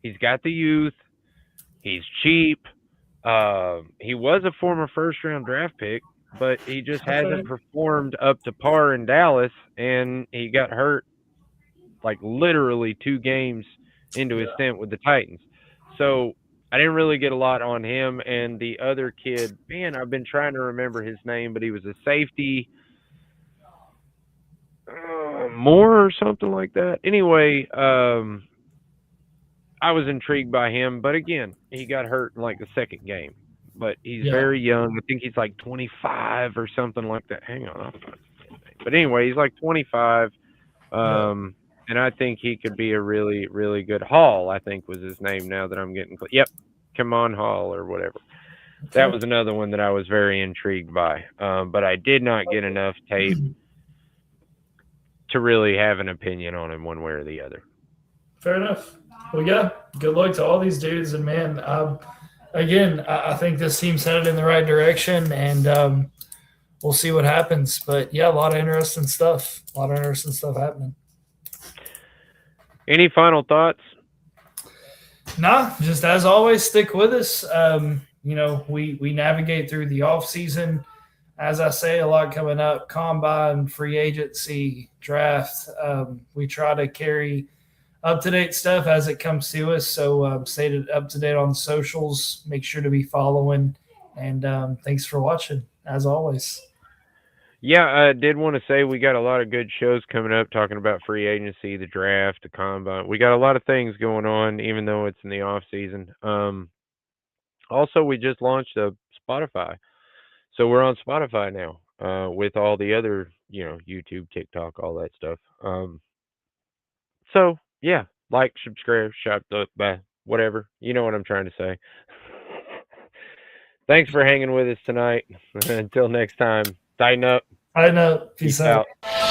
He's got the youth. He's cheap. He was a former first-round draft pick, but he just hasn't performed up to par in Dallas, and he got hurt like literally 2 games into his stint with the Titans. So I didn't really get a lot on him. And the other kid, man, I've been trying to remember his name, but he was a safety, Moore or something like that. Anyway, I was intrigued by him, but again, he got hurt in like the second game. But he's very young. I think he's like 25 or something like that. Hang on. But anyway, he's like 25. And I think he could be a really, really good Hall, I think was his name now that I'm getting. Yep. Come on, Hall or whatever. Okay. That was another one that I was very intrigued by. But I did not get enough tape to really have an opinion on him one way or the other. Fair enough. Well, yeah, good luck to all these dudes. And, man, I think this team's headed in the right direction, and we'll see what happens. But, yeah, a lot of interesting stuff. Happening. Any final thoughts? Nah, just as always, stick with us. We navigate through the off season. as I say, a lot coming up: combine, free agency, draft. We try to carry up to date stuff as it comes to us. So stay up to date on the socials. Make sure to be following. And thanks for watching, as always. Yeah, I did want to say we got a lot of good shows coming up talking about free agency, the draft, the combine. We got a lot of things going on, even though it's in the off season. Also, we just launched a Spotify, so we're on Spotify now with all the other, YouTube, TikTok, all that stuff. So yeah, like, subscribe, shop, whatever. You know what I'm trying to say. Thanks for hanging with us tonight. Until next time, tighten up. I know. Peace Peace out. out.